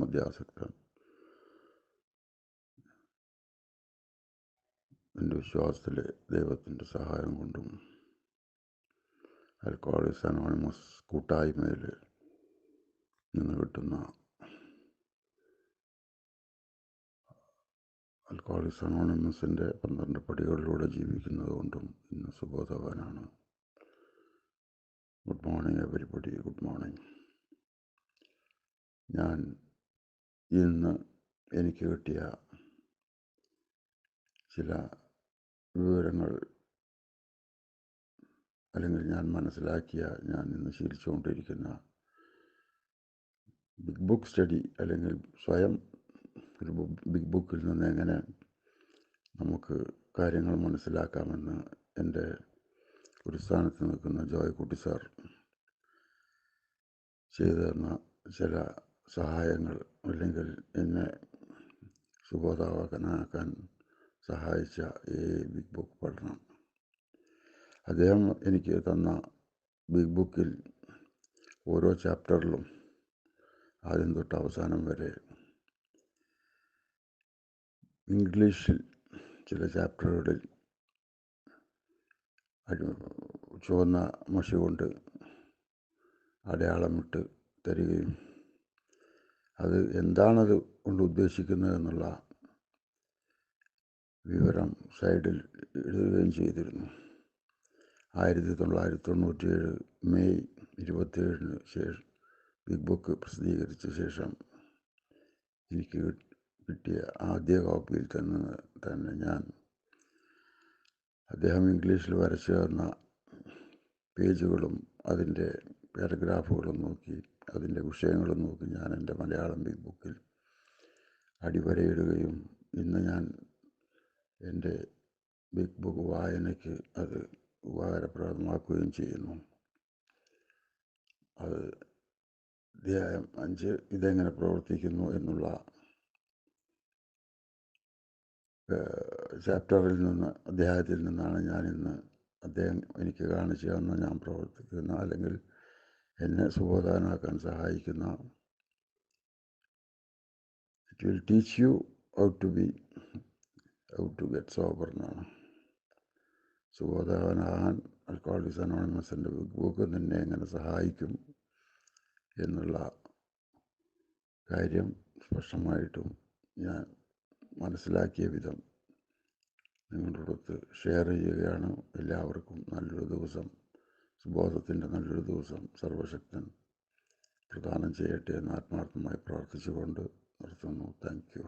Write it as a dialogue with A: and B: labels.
A: മദ്യാസക്തൻ. എൻ്റെ വിശ്വാസത്തിൽ ദൈവത്തിൻ്റെ സഹായം കൊണ്ടും ആൽക്കഹോളിക്സ് അനോണിമസ് കൂട്ടായ്മയിൽ നിന്ന് കിട്ടുന്ന ആൽക്കഹോളിക്സ് അനോണിമസിൻ്റെ 12 പടികളിലൂടെ ജീവിക്കുന്നത് കൊണ്ടും ഇന്ന് സുബോധവാനാണ്. Good morning everybody, good morning. ഞാൻ ഇന്ന് എനിക്ക് കിട്ടിയ ചില വിവരങ്ങൾ, അല്ലെങ്കിൽ ഞാൻ മനസ്സിലാക്കിയ, ഞാൻ ഇന്ന് ശീലിച്ചുകൊണ്ടിരിക്കുന്ന ബിഗ് ബുക്ക് സ്റ്റഡി, അല്ലെങ്കിൽ സ്വയം ഒരു ബിഗ് ബുക്കിൽ നിന്ന് എങ്ങനെ നമുക്ക് കാര്യങ്ങൾ മനസ്സിലാക്കാമെന്ന് എൻ്റെ ഒരു സ്ഥാനത്ത് നിൽക്കുന്ന ജോയ് കുട്ടി സാർ ചെയ്തു തന്ന ചില സഹായങ്ങൾ, അല്ലെങ്കിൽ എന്നെ സുബോധവാനാക്കാൻ സഹായിച്ച ഈ ബിഗ് ബുക്ക് പഠനം. അദ്ദേഹം എനിക്ക് തന്ന ബിഗ് ബുക്കിൽ ഓരോ ചാപ്റ്ററിലും ആദ്യം തൊട്ട് അവസാനം വരെ ഇംഗ്ലീഷിൽ ചില ചാപ്റ്ററുകളിൽ ചുവന്ന മഷി കൊണ്ട് അടയാളമിട്ട് തരികയും അത് എന്താണത് കൊണ്ട് ഉദ്ദേശിക്കുന്നത് എന്നുള്ള വിവരം സൈഡിൽ എഴുതുകയും ചെയ്തിരുന്നു. 1997 മെയ് 27 ശേഷം ബിഗ് ബുക്ക് പ്രസിദ്ധീകരിച്ച ശേഷം എനിക്ക് കിട്ടിയ ആദ്യ കോപ്പിയിൽ തന്നെ ഞാൻ അദ്ദേഹം ഇംഗ്ലീഷിൽ വരച്ചു തന്ന പേജുകളും അതിൻ്റെ പാരഗ്രാഫുകളും നോക്കി, അതിൻ്റെ വിഷയങ്ങളും നോക്കി ഞാൻ എൻ്റെ മലയാളം ബിഗ് ബുക്കിൽ അടിവരയിടുകയും ഇന്ന് ഞാൻ എൻ്റെ ബിഗ് ബുക്ക് വായനയ്ക്ക് അത് ഉപകാരപ്രദമാക്കുകയും ചെയ്യുന്നു. അത് അധ്യായം 5 ഇതെങ്ങനെ പ്രവർത്തിക്കുന്നു എന്നുള്ള അധ്യായത്തിൽ നിന്നാണ് ഞാനിന്ന് അദ്ദേഹം എനിക്ക് കാണിച്ചു തന്ന, ഞാൻ പ്രവർത്തിക്കുന്ന, അല്ലെങ്കിൽ എന്നെ സുബോധവാനാക്കാൻ സഹായിക്കുന്ന it will teach you how to get sober എന്നാണ്. സുബോധവാനാകാൻ ആൽക്കഹോളിക്സ് അനോണിമസിൻ്റെ ബിഗ് ബുക്ക് നിന്നെ എങ്ങനെ സഹായിക്കും എന്നുള്ള കാര്യം സ്പഷ്ടമായിട്ടും ഞാൻ മനസ്സിലാക്കിയ വിധം നിങ്ങളോടൊത്ത് ഷെയർ ചെയ്യുകയാണ്. എല്ലാവർക്കും നല്ലൊരു ദിവസം, സുബോധത്തിൻ്റെ നല്ലൊരു ദിവസം സർവശക്തൻ പ്രദാനം ചെയ്യട്ടെ എന്ന് ആത്മാർത്ഥമായി പ്രാർത്ഥിച്ചുകൊണ്ട് നിർത്തുന്നു. Thank you.